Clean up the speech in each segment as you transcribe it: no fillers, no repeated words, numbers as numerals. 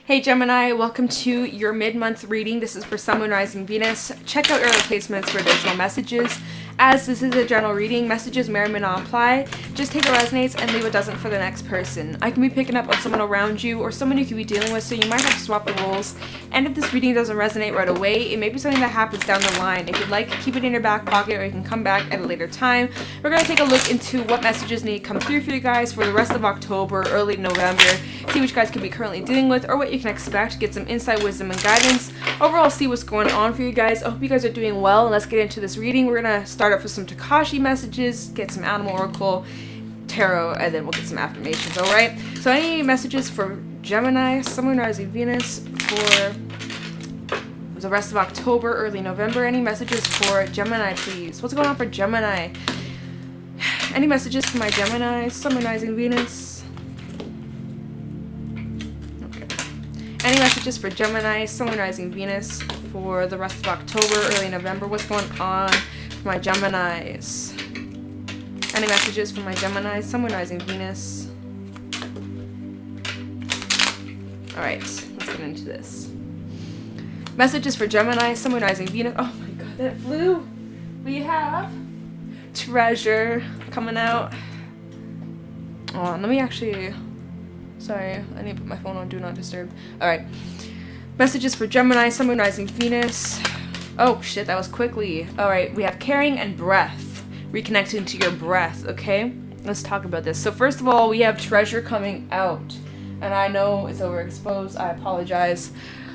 Hey Gemini, welcome to your mid-month reading. This is for Sun, Moon, Rising, Venus. Check out your replacements for additional messages. As this is a general reading, messages may or may not apply. Just take what resonates and leave what doesn't for the next person. I can be picking up on someone around you or someone you could be dealing with, so you might have to swap the roles. And if this reading doesn't resonate right away, it may be something that happens down the line. If you'd like, keep it in your back pocket or you can come back at a later time. We're going to take a look into what messages need to come through for you guys for the rest of October, early November. See what you guys could be currently dealing with or what you can expect. Get some insight, wisdom, and guidance. Overall, see what's going on for you guys. I hope you guys are doing well. And let's get into this reading. We're going to start off with some Tikashi messages, get some animal oracle, tarot, and then we'll get some affirmations. Alright, so any messages for Gemini, Sun, Moon, Rising, Venus for the rest of October, early November? Any messages for Gemini, please? What's going on for Gemini? Any messages for my Gemini, Sun, Moon, Rising, Venus? Okay. Any messages for Gemini, Sun, Moon, Rising, Venus for the rest of October, early November? What's going on for my Geminis? Any messages for my Geminis, Sun, Moon, Rising, Venus? Alright, let's get into this. Messages for Gemini, Sun, Moon, Rising, Venus. Oh my god, that flew! We have Treasure coming out. Oh, let me actually... Sorry, I need to put my phone on Do Not Disturb. Alright. Messages for Gemini, Sun, Moon, Rising, Venus. Oh shit, that was quickly. Alright, we have Caring and Breath. Reconnecting to your breath, okay? Let's talk about this. So first of all, we have Treasure coming out. And I know it's overexposed. I apologize.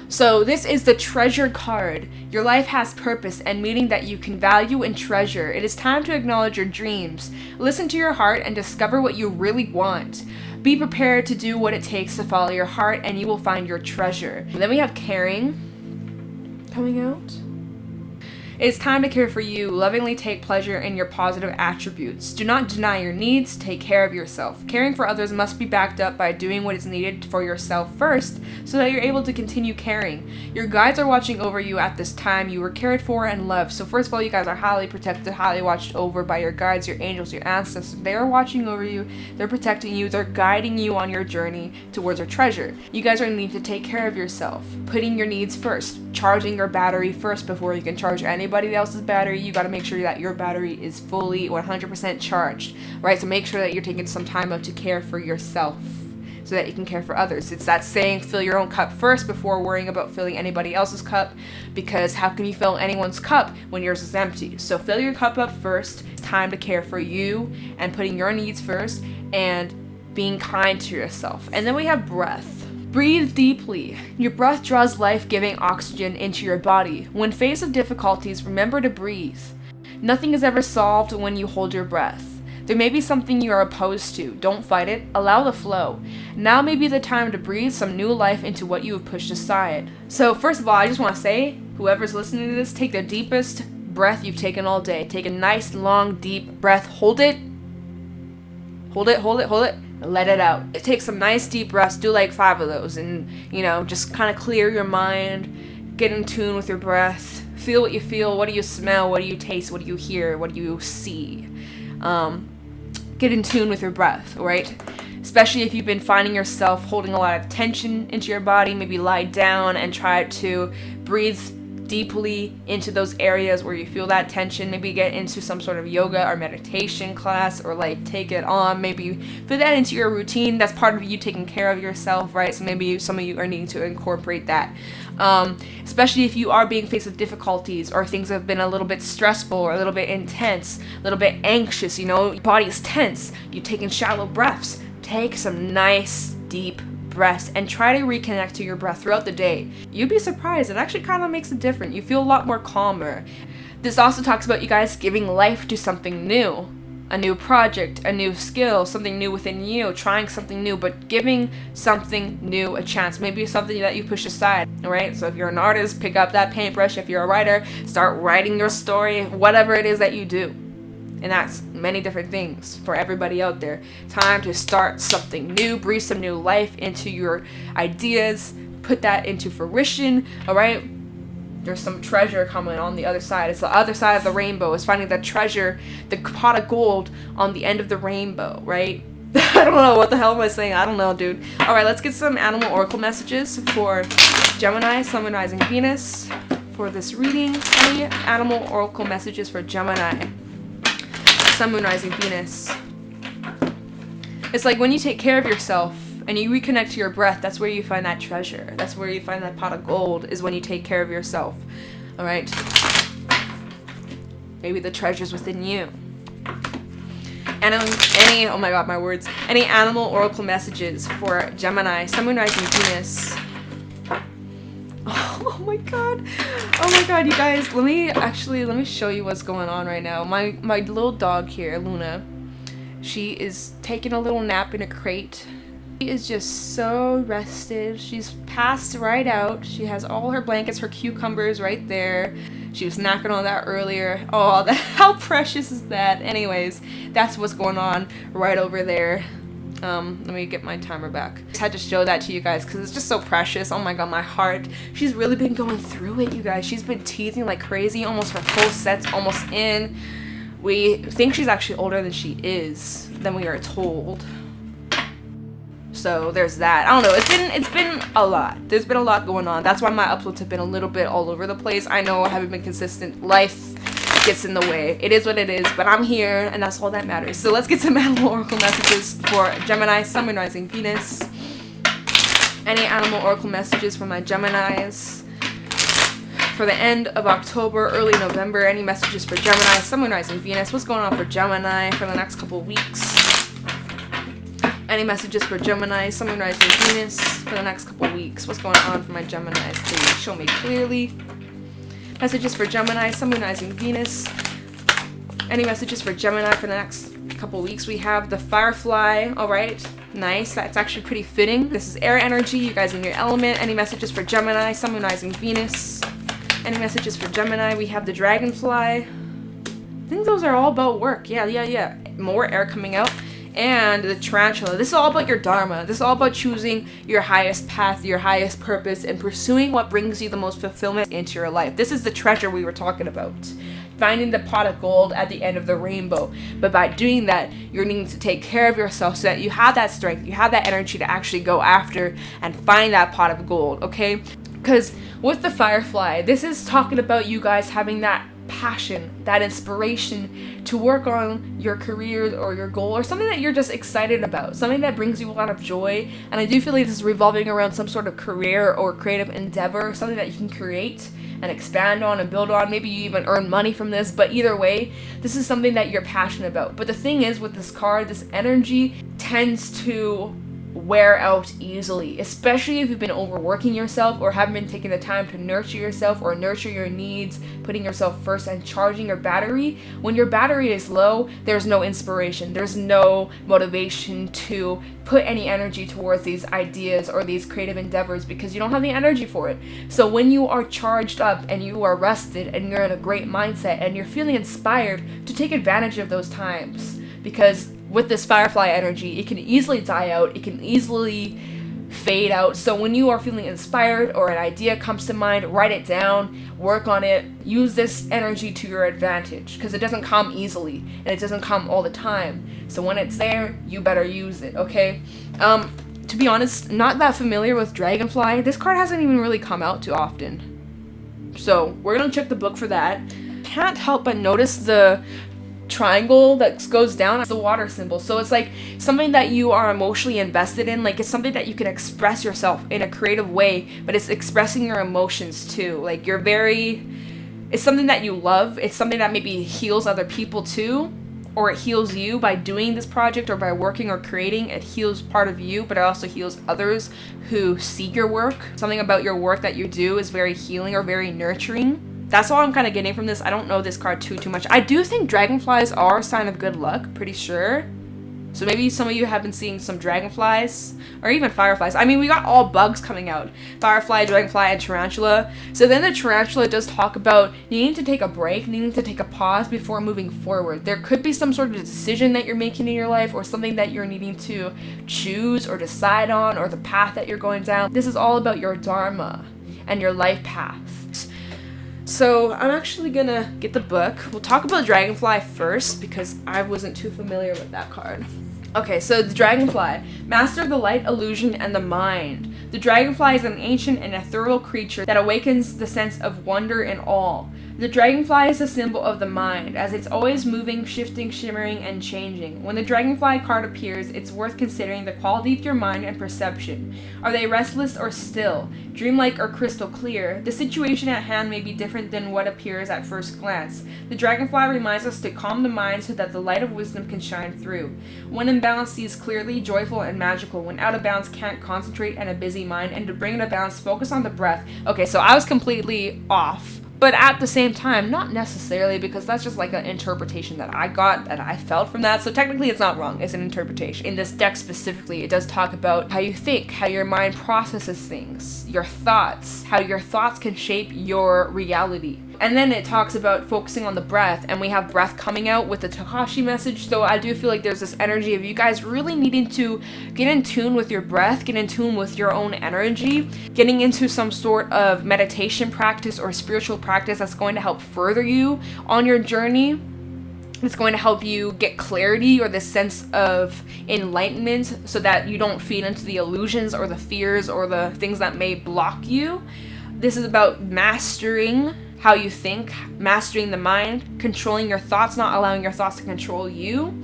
So this is the Treasure card. Your life has purpose and meaning that you can value and treasure. It is time to acknowledge your dreams. Listen to your heart and discover what you really want. Be prepared to do what it takes to follow your heart and you will find your treasure. And then we have Caring coming out. It's time to care for you. Lovingly take pleasure in your positive attributes. Do not deny your needs. Take care of yourself. Caring for others must be backed up by doing what is needed for yourself first so that you're able to continue caring. Your guides are watching over you at this time. You were cared for and loved. So first of all, you guys are highly protected, highly watched over by your guides, your angels, your ancestors. They are watching over you. They're protecting you. They're guiding you on your journey towards your treasure. You guys are going to need to take care of yourself. Putting your needs first. Charging your battery first before you can charge anybody else's battery. You got to make sure that your battery is fully 100% charged, right? So make sure that you're taking some time out to care for yourself so that you can care for others. It's that saying, fill your own cup first before worrying about filling anybody else's cup, because how can you fill anyone's cup when yours is empty? So fill your cup up first. It's time to care for you and putting your needs first and being kind to yourself. And then we have Breath. Breathe deeply. Your breath draws life-giving oxygen into your body. When faced with difficulties, remember to breathe. Nothing is ever solved when you hold your breath. There may be something you are opposed to. Don't fight it. Allow the flow. Now may be the time to breathe some new life into what you have pushed aside. So first of all, I just want to say, whoever's listening to this, take the deepest breath you've taken all day. Take a nice, long, deep breath. Hold it. Hold it, hold it, hold it. Let it out. Take some nice deep breaths. Do like 5 of those and, just kind of clear your mind. Get in tune with your breath. Feel what you feel. What do you smell? What do you taste? What do you hear? What do you see? Get in tune with your breath, right? Especially if you've been finding yourself holding a lot of tension into your body. Maybe lie down and try to breathe deeply into those areas where you feel that tension. Maybe get into some sort of yoga or meditation class, or like take it on. Maybe fit that into your routine. That's part of you taking care of yourself, right? So maybe some of you are needing to incorporate that. Especially if you are being faced with difficulties or things have been a little bit stressful or a little bit intense, a little bit anxious, your body's tense. You're taking shallow breaths. Take some nice deep breaths and try to reconnect to your breath throughout the day. You'd be surprised. It actually kind of makes a difference. You feel a lot more calmer. This also talks about you guys giving life to something new. A new project, a new skill, something new within you, trying something new, but giving something new a chance. Maybe something that you push aside, right? So if you're an artist, pick up that paintbrush. If you're a writer, start writing your story, whatever it is that you do. And that's many different things for everybody out there. Time to start something new, breathe some new life into your ideas, put that into fruition, all right? There's some treasure coming on the other side. It's the other side of the rainbow. It's finding the treasure, the pot of gold on the end of the rainbow, right? I don't know. What the hell am I saying? I don't know, dude. Alright, let's get some animal oracle messages for Gemini, Sun, Moon, Rising, Venus for this reading. Any animal oracle messages for Gemini, Sun, Moon, Rising, Venus. It's like when you take care of yourself and you reconnect to your breath, that's where you find that treasure. That's where you find that pot of gold, is when you take care of yourself. Alright? Maybe the treasure's within you. And oh my god, my words. Any animal oracle messages for Gemini, Sun, Moon, Rising, Venus. Oh my god. Oh my god, you guys. Let me show you what's going on right now. My little dog here, Luna, she is taking a little nap in a crate. She is just so rested. She's passed right out. She has all her blankets, her cucumbers right there. She was knocking on that earlier. Oh, how precious is that? Anyways, that's what's going on right over there. Let me get my timer back. Just had to show that to you guys because it's just so precious. Oh my god, my heart. She's really been going through it, you guys. She's been teething like crazy. Almost her full set's almost in. We think she's actually older than she is, than we are told. So there's that. I don't know. It's been a lot. There's been a lot going on. That's why my uploads have been a little bit all over the place. I know I haven't been consistent. Life gets in the way. It is what it is, but I'm here, and that's all that matters. So let's get some animal oracle messages for Gemini, Sun, Moon, Rising, Venus. Any animal oracle messages for my Geminis for the end of October, early November. Any messages for Gemini, Sun, Moon, Rising, Venus. What's going on for Gemini for the next couple weeks? Any messages for Gemini, Sun, Moon, Rising, Venus for the next couple weeks? What's going on for my Geminis? Please show me clearly. Messages for Gemini, Sun, Moon, Rising, Venus. Any messages for Gemini for the next couple weeks? We have the Firefly. All right, nice. That's actually pretty fitting. This is air energy. You guys in your element. Any messages for Gemini, Sun, Moon, Rising, Venus? Any messages for Gemini? We have the Dragonfly. I think those are all about work. Yeah. More air coming out. And the Tarantula. This is all about your Dharma. This is all about choosing your highest path, your highest purpose, and pursuing what brings you the most fulfillment into your life. This is the treasure we were talking about. Finding the pot of gold at the end of the rainbow. But by doing that, you're needing to take care of yourself so that you have that strength, you have that energy to actually go after and find that pot of gold, okay? Because with the Firefly, this is talking about you guys having that passion, that inspiration to work on your career or your goal or something that you're just excited about, something that brings you a lot of joy. And I do feel like this is revolving around some sort of career or creative endeavor, something that you can create and expand on and build on. Maybe you even earn money from this, but either way, this is something that you're passionate about. But the thing is, with this card, this energy tends to wear out easily, especially if you've been overworking yourself or haven't been taking the time to nurture yourself or nurture your needs, putting yourself first and charging your battery. When your battery is low, there's no inspiration, there's no motivation to put any energy towards these ideas or these creative endeavors because you don't have the energy for it. So when you are charged up and you are rested and you're in a great mindset and you're feeling inspired, to take advantage of those times, because with this Firefly energy, it can easily die out, it can easily fade out. So when you are feeling inspired or an idea comes to mind, write it down, work on it, use this energy to your advantage, because it doesn't come easily and it doesn't come all the time. So when it's there, you better use it, okay? To be honest, not that familiar with Dragonfly. This card hasn't even really come out too often. So we're gonna check the book for that. Can't help but notice the triangle that goes down as the water symbol. So it's like something that you are emotionally invested in. Like it's something that you can express yourself in a creative way, but it's expressing your emotions too. Like it's something that you love. It's something that maybe heals other people too, or it heals you by doing this project or by working or creating. It heals part of you, but it also heals others who see your work. Something about your work that you do is very healing or very nurturing. That's all I'm kind of getting from this. I don't know this card too much. I do think dragonflies are a sign of good luck, pretty sure. So maybe some of you have been seeing some dragonflies or even fireflies. I mean, we got all bugs coming out. Firefly, dragonfly, and tarantula. So then the tarantula does talk about needing to take a break, needing to take a pause before moving forward. There could be some sort of decision that you're making in your life or something that you're needing to choose or decide on, or the path that you're going down. This is all about your dharma and your life path. So I'm actually gonna get the book. We'll talk about Dragonfly first because I wasn't too familiar with that card. Okay, so the dragonfly. Master of the light, illusion, and the mind. The dragonfly is an ancient and ethereal creature that awakens the sense of wonder and awe. The dragonfly is a symbol of the mind, as it's always moving, shifting, shimmering, and changing. When the dragonfly card appears, it's worth considering the quality of your mind and perception. Are they restless or still, dreamlike or crystal clear? The situation at hand may be different than what appears at first glance. The dragonfly reminds us to calm the mind so that the light of wisdom can shine through. When in balance, sees clearly, joyful, and magical. When out of balance, can't concentrate, and a busy mind. And to bring it to balance, focus on the breath. Okay, so I was completely off. But at the same time, not necessarily, because that's just like an interpretation that I got, that I felt from that. So technically it's not wrong, it's an interpretation. In this deck specifically, it does talk about how you think, how your mind processes things, your thoughts, how your thoughts can shape your reality. And then it talks about focusing on the breath, and we have breath coming out with the Tikashi message. So I do feel like there's this energy of you guys really needing to get in tune with your breath, get in tune with your own energy, getting into some sort of meditation practice or spiritual practice that's going to help further you on your journey. It's going to help you get clarity or this sense of enlightenment so that you don't feed into the illusions or the fears or the things that may block you. This is about mastering how you think, mastering the mind, controlling your thoughts, not allowing your thoughts to control you.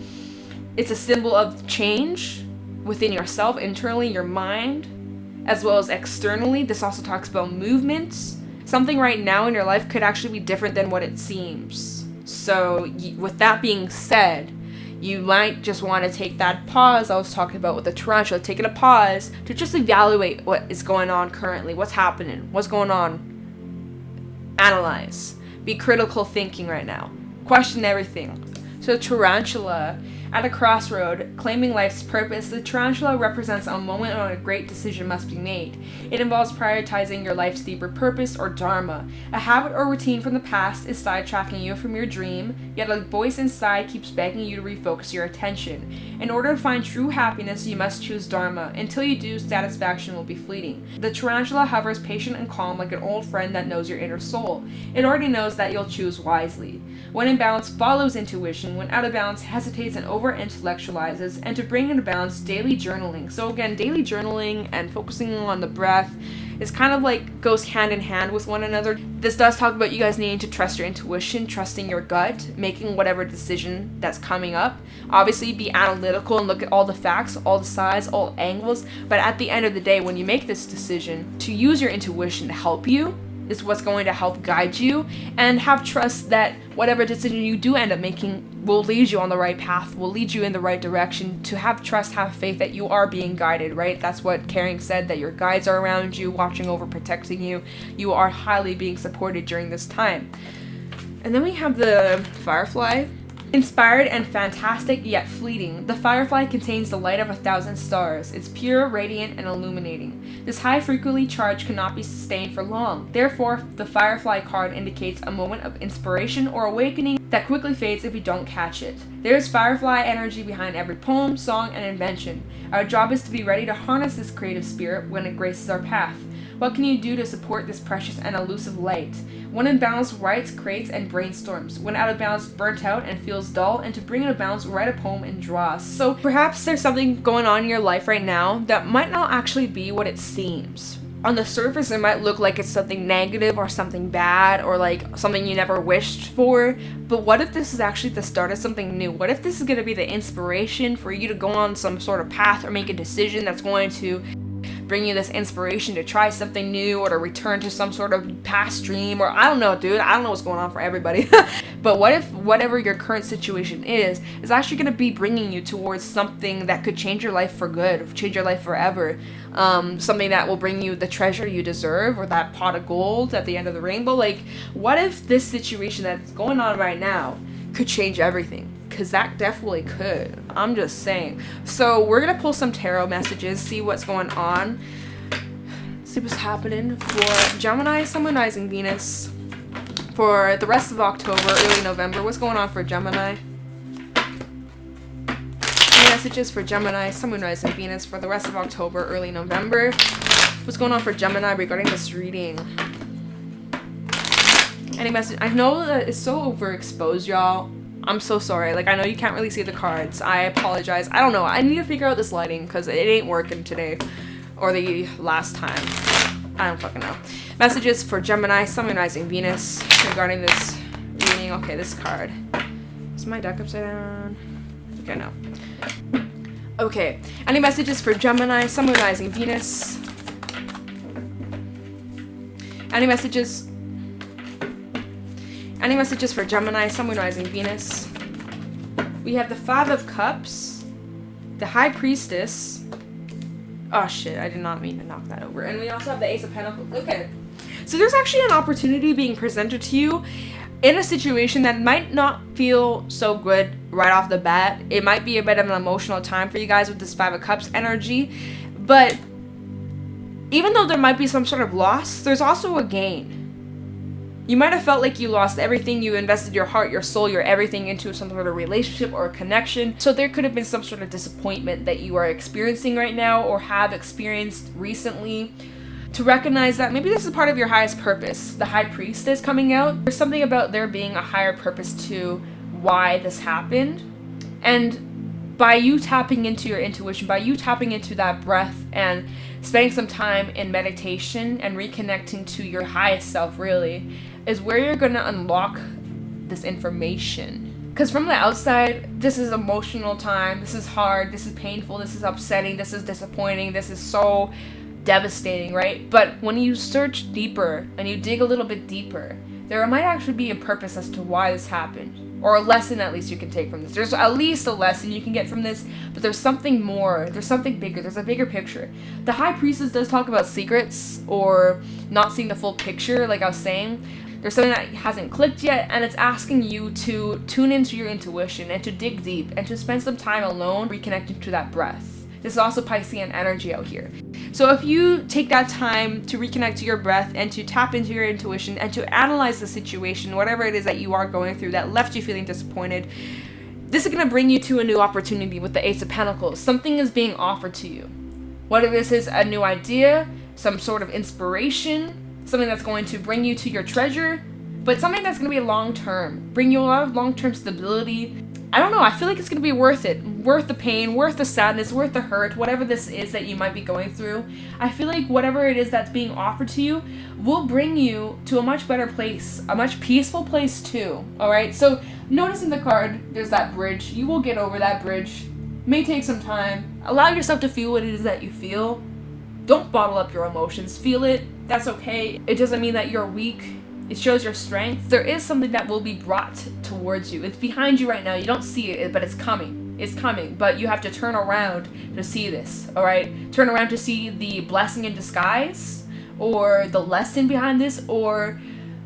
It's a symbol of change within yourself, internally, your mind, as well as externally. This also talks about movements. Something right now in your life could actually be different than what it seems. So with that being said, you might just want to take that pause I was talking about with the tarantula, taking a pause to just evaluate what is going on currently, what's happening, what's going on. Analyze. Be critical thinking right now. Question everything. So tarantula, at a crossroad, claiming life's purpose, the tarantula represents a moment when a great decision must be made. It involves prioritizing your life's deeper purpose or dharma. A habit or routine from the past is sidetracking you from your dream, yet a voice inside keeps begging you to refocus your attention. In order to find true happiness, you must choose dharma. Until you do, satisfaction will be fleeting. The tarantula hovers patient and calm like an old friend that knows your inner soul. It already knows that you'll choose wisely. When in balance, follows intuition. When out of balance, hesitates and over-intellectualizes. And to bring into balance, daily journaling. So again, daily journaling and focusing on the breath is kind of like goes hand in hand with one another. This does talk about you guys needing to trust your intuition, trusting your gut, making whatever decision that's coming up. Obviously, be analytical and look at all the facts, all the sides, all angles. But at the end of the day, when you make this decision, to use your intuition to help you is what's going to help guide you, and have trust that whatever decision you do end up making will lead you on the right path, will lead you in the right direction. To have trust, have faith that you are being guided, right? That's what Caring said, that your guides are around you, watching over, protecting you. You are highly being supported during this time. And then we have the firefly. Inspired and fantastic, yet fleeting, the firefly contains the light of 1,000 stars. It's pure, radiant, and illuminating. This high frequency charge cannot be sustained for long. Therefore, the firefly card indicates a moment of inspiration or awakening that quickly fades if you don't catch it. There is firefly energy behind every poem, song, and invention. Our job is to be ready to harness this creative spirit when it graces our path. What can you do to support this precious and elusive light? When in balance, writes, creates, and brainstorms. When out of balance, burnt out and feels dull, and to bring it to balance, write a poem and draws. So perhaps there's something going on in your life right now that might not actually be what it seems. On the surface, it might look like it's something negative or something bad or like something you never wished for. But what if this is actually the start of something new? What if this is going to be the inspiration for you to go on some sort of path or make a decision that's going to bring you this inspiration to try something new or to return to some sort of past dream, or I don't know, dude. I don't know what's going on for everybody. But what if whatever your current situation is actually going to be bringing you towards something that could change your life for good, change your life forever? Something that will bring you the treasure you deserve or that pot of gold at the end of the rainbow. Like, what if this situation that's going on right now could change everything? Because that definitely could. I'm just saying. So we're going to pull some tarot messages, see what's going on, see what's happening for Gemini, Sun, Moon, Rising, Venus for the rest of October, early November. What's going on for Gemini? Messages for Gemini, Sun, Moon, Rising, Venus for the rest of October, early November. What's going on for Gemini regarding this reading? Any message? I know that it's so overexposed, y'all. I'm so sorry. Like, I know you can't really see the cards. I apologize. I don't know. I need to figure out this lighting because it ain't working today or the last time. I don't fucking know. Messages for Gemini, Sun, Moon, Rising, Venus regarding this reading. Okay, this card. Is my deck upside down? Okay, no. Okay. Any messages for Gemini, Sun, Moon, Rising, Venus? Any messages for Gemini, Sun, Moon, Rising, Venus? We have the Five of Cups, the High Priestess. Oh shit, I did not mean to knock that over. And we also have the Ace of Pentacles. Okay. So there's actually an opportunity being presented to you in a situation that might not feel so good right off the bat. It might be a bit of an emotional time for you guys with this Five of Cups energy. But even though there might be some sort of loss, there's also a gain. You might have felt like you lost everything. You invested your heart, your soul, your everything into some sort of relationship or a connection. So there could have been some sort of disappointment that you are experiencing right now or have experienced recently. To recognize that maybe this is part of your highest purpose. The High Priestess coming out. There's something about there being a higher purpose to why this happened. And by you tapping into your intuition, by you tapping into that breath and spending some time in meditation and reconnecting to your highest self, really, is where you're going to unlock this information. Because from the outside, this is emotional time, this is hard, this is painful, this is upsetting, this is disappointing, this is so devastating, right? But when you search deeper and you dig a little bit deeper, there might actually be a purpose as to why this happened. Or a lesson at least you can take from this. There's at least a lesson you can get from this, but there's something more. There's something bigger. There's a bigger picture. The High Priestess does talk about secrets or not seeing the full picture, like I was saying. There's something that hasn't clicked yet, and it's asking you to tune into your intuition and to dig deep and to spend some time alone reconnecting to that breath. This is also Piscean energy out here. So if you take that time to reconnect to your breath and to tap into your intuition and to analyze the situation, whatever it is that you are going through that left you feeling disappointed, this is going to bring you to a new opportunity with the Ace of Pentacles. Something is being offered to you. Whether this is a new idea, some sort of inspiration, something that's going to bring you to your treasure, but something that's going to be long-term, bring you a lot of long-term stability. I don't know, I feel like it's going to be worth it. Worth the pain, worth the sadness, worth the hurt, whatever this is that you might be going through. I feel like whatever it is that's being offered to you will bring you to a much better place, a much peaceful place too, alright? So notice in the card, there's that bridge. You will get over that bridge. May take some time. Allow yourself to feel what it is that you feel. Don't bottle up your emotions. Feel it. That's okay. It doesn't mean that you're weak. It shows your strength. There is something that will be brought towards you. It's behind you right now. You don't see it, but it's coming. It's coming. But you have to turn around to see this, all right? Turn around to see the blessing in disguise, or the lesson behind this, or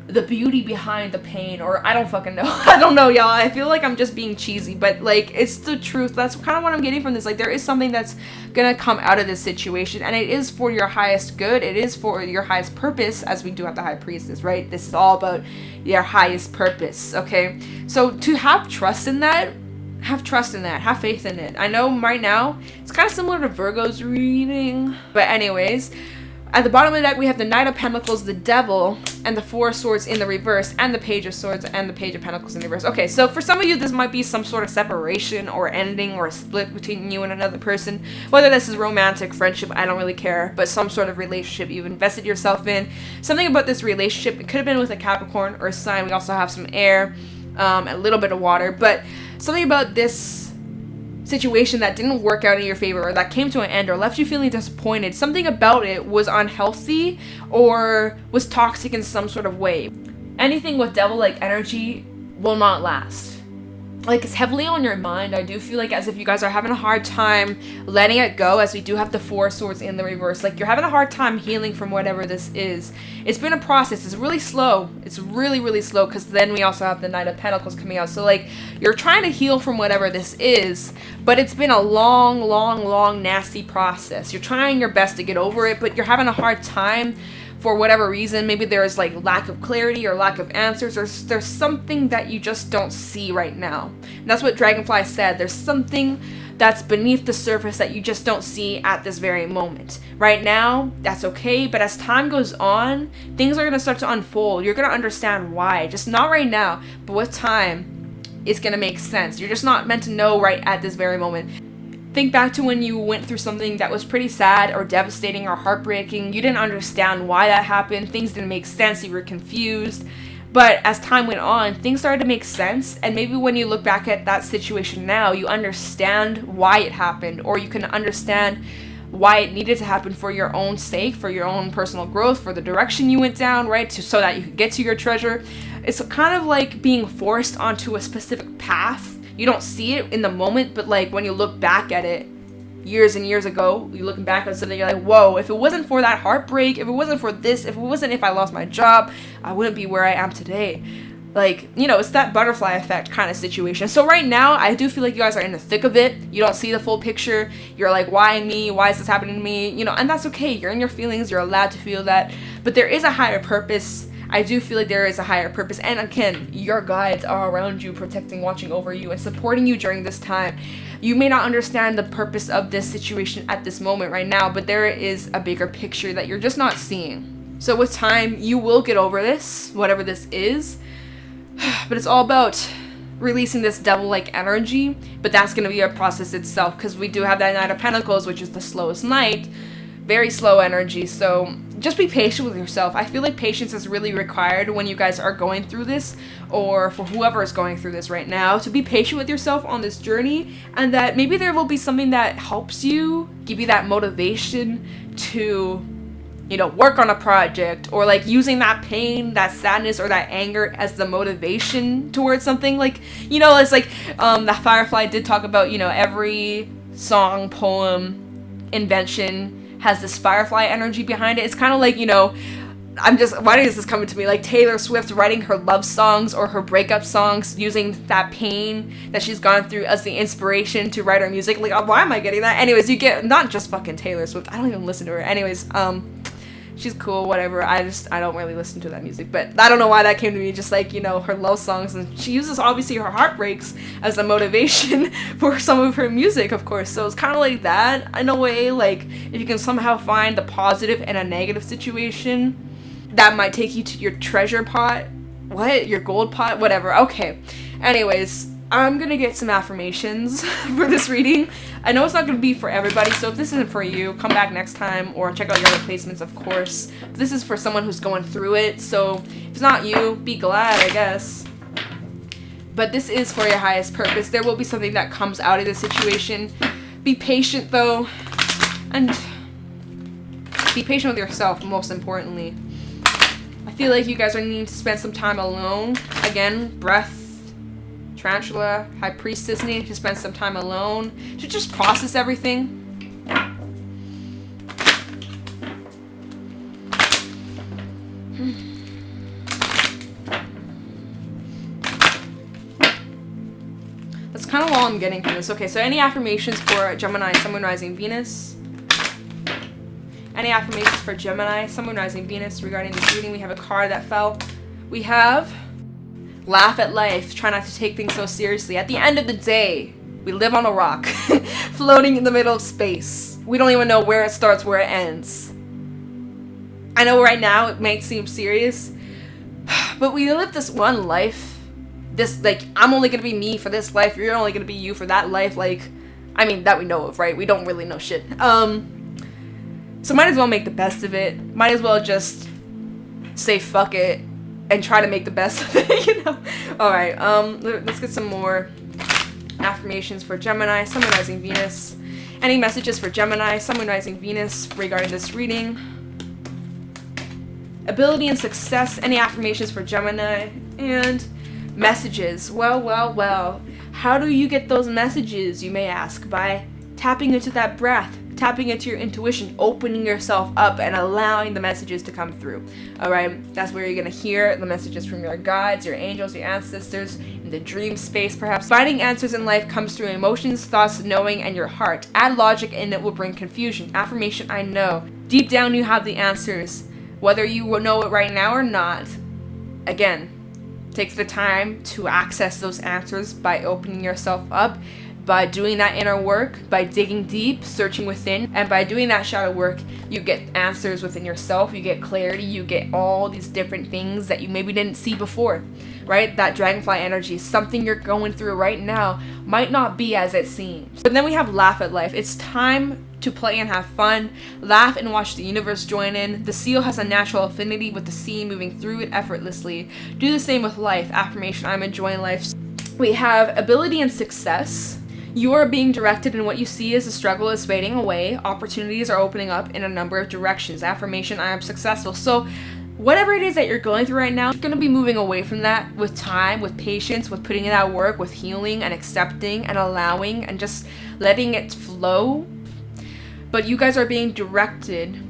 the beauty behind the pain, or I don't fucking know. I don't know, y'all. I feel like I'm just being cheesy, but like, it's the truth. That's kind of what I'm getting from this. Like, there is something that's gonna come out of this situation, and it is for your highest good. It is for your highest purpose, as we do have the High Priestess, right? This is all about your highest purpose, okay? So to have trust in that, have trust in that, have faith in it. I know right now it's kind of similar to Virgo's reading, but anyways, at the bottom of the deck, we have the Knight of Pentacles, the Devil, and the Four of Swords in the reverse, and the Page of Swords and the Page of Pentacles in the reverse. Okay, so for some of you, this might be some sort of separation or ending or a split between you and another person. Whether this is romantic, friendship, I don't really care, but some sort of relationship you've invested yourself in. Something about this relationship, it could have been with a Capricorn or a sign. We also have some air, a little bit of water, but something about this situation that didn't work out in your favor, or that came to an end, or left you feeling disappointed, something about it was unhealthy or was toxic in some sort of way. Anything with devil-like energy will not last. Like, it's heavily on your mind. I do feel like as if you guys are having a hard time letting it go, as we do have the Four of Swords in the reverse. Like, you're having a hard time healing from whatever this is. It's been a process. It's really slow. It's really, really slow, because then we also have the Knight of Pentacles coming out. So, like, you're trying to heal from whatever this is, but it's been a long, long, long, nasty process. You're trying your best to get over it, but you're having a hard time for whatever reason. Maybe there's like lack of clarity or lack of answers, or there's something that you just don't see right now. And that's what Dragonfly said. There's something that's beneath the surface that you just don't see at this very moment. Right now, that's okay, but as time goes on, things are going to start to unfold. You're going to understand why. Just not right now, but with time, it's going to make sense. You're just not meant to know right at this very moment. Think back to when you went through something that was pretty sad or devastating or heartbreaking. You didn't understand why that happened. Things didn't make sense. You were confused. But as time went on, things started to make sense. And maybe when you look back at that situation now, you understand why it happened, or you can understand why it needed to happen for your own sake, for your own personal growth, for the direction you went down, right? So that you could get to your treasure. It's kind of like being forced onto a specific path. You don't see it in the moment, but like when you look back at it years and years ago, you're looking back on something, you're like, whoa, if it wasn't for that heartbreak, if it wasn't for this, if I lost my job, I wouldn't be where I am today. Like, you know, it's that butterfly effect kind of situation. So right now, I do feel like you guys are in the thick of it. You don't see the full picture. You're like, why me? Why is this happening to me? You know, and that's okay. You're in your feelings. You're allowed to feel that. But there is a higher purpose. I do feel like there is a higher purpose. And again, your guides are around you, protecting, watching over you, and supporting you during this time. You may not understand the purpose of this situation at this moment right now, but there is a bigger picture that you're just not seeing. So with time, you will get over this, whatever this is. But it's all about releasing this devil-like energy. But that's going to be a process itself, because we do have that Knight of Pentacles, which is the slowest night. Very slow energy. So just be patient with yourself. I feel like patience is really required when you guys are going through this, or for whoever is going through this right now, to be patient with yourself on this journey, and that maybe there will be something that helps you, give you that motivation to, you know, work on a project, or like using that pain, that sadness, or that anger as the motivation towards something. Like, you know, it's like the Firefly did talk about, you know, every song, poem, invention has this firefly energy behind it. It's kind of like, you know, why is this coming to me? Like Taylor Swift writing her love songs or her breakup songs, using that pain that she's gone through as the inspiration to write her music. Like, why am I getting that? Anyways, you get, not just fucking Taylor Swift. I don't even listen to her. Anyways, she's cool, whatever. I don't really listen to that music, but I don't know why that came to me. Just like, you know, her love songs, and she uses obviously her heartbreaks as a motivation for some of her music, of course. So it's kind of like that in a way. Like, if you can somehow find the positive in a negative situation, that might take you to your treasure pot. What? Your gold pot? Whatever. Okay. Anyways, I'm gonna get some affirmations for this reading. I know it's not gonna be for everybody, so if this isn't for you, come back next time, or check out your other placements, of course. This is for someone who's going through it, so if it's not you, be glad, I guess. But this is for your highest purpose. There will be something that comes out of this situation. Be patient, though, and be patient with yourself, most importantly. I feel like you guys are needing to spend some time alone. Again, breath. Tarantula, High Priestess needing to spend some time alone to just process everything. That's kind of all I'm getting from this. Okay, so any affirmations for Gemini, Sun, Moon, Rising, Venus? Any affirmations for Gemini, Sun, Moon, Rising, Venus regarding this reading? We have a card that fell. We have laugh at life. Try not to take things so seriously. At the end of the day, we live on a rock, floating in the middle of space. We don't even know where it starts, where it ends. I know right now it might seem serious, but we live this one life. This, like, I'm only gonna be me for this life. You're only gonna be you for that life. Like, I mean, that we know of, right? We don't really know shit. So might as well make the best of it. Might as well just say fuck it and try to make the best of it, you know? Alright, let's get some more affirmations for Gemini, Sun, Moon, Rising, Venus. Any messages for Gemini, Sun, Moon, Rising, Venus regarding this reading? Ability and success. Any affirmations for Gemini? And messages. Well. How do you get those messages, you may ask? By tapping into that breath. Tapping into your intuition, opening yourself up, and allowing the messages to come through. Alright, that's where you're going to hear the messages from your guides, your angels, your ancestors, in the dream space perhaps. Finding answers in life comes through emotions, thoughts, knowing, and your heart. Add logic and it will bring confusion. Affirmation, I know. Deep down you have the answers, whether you know it right now or not. Again, take the time to access those answers by opening yourself up. By doing that inner work, by digging deep, searching within, and by doing that shadow work, you get answers within yourself, you get clarity, you get all these different things that you maybe didn't see before, right? That dragonfly energy, something you're going through right now might not be as it seems. But then we have laugh at life. It's time to play and have fun, laugh and watch the universe join in. The seal has a natural affinity with the sea, moving through it effortlessly. Do the same with life. Affirmation, I'm enjoying life. We have ability and success. You are being directed, and what you see as the struggle is fading away. Opportunities are opening up in a number of directions. Affirmation, I am successful. So whatever it is that you're going through right now, you're going to be moving away from that with time, with patience, with putting in that work, with healing and accepting and allowing and just letting it flow. But you guys are being directed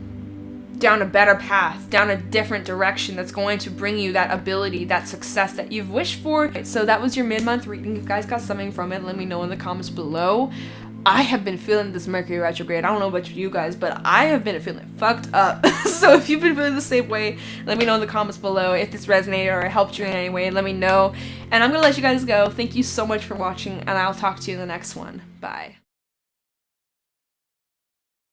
down a better path, down a different direction that's going to bring you that ability, that success that you've wished for. So that was your mid-month reading. If you guys got something from it, let me know in the comments below. I have been feeling this Mercury retrograde. I don't know about you guys, but I have been feeling fucked up. So if you've been feeling the same way, let me know in the comments below. If this resonated or helped you in any way, let me know. And I'm going to let you guys go. Thank you so much for watching, and I'll talk to you in the next one. Bye.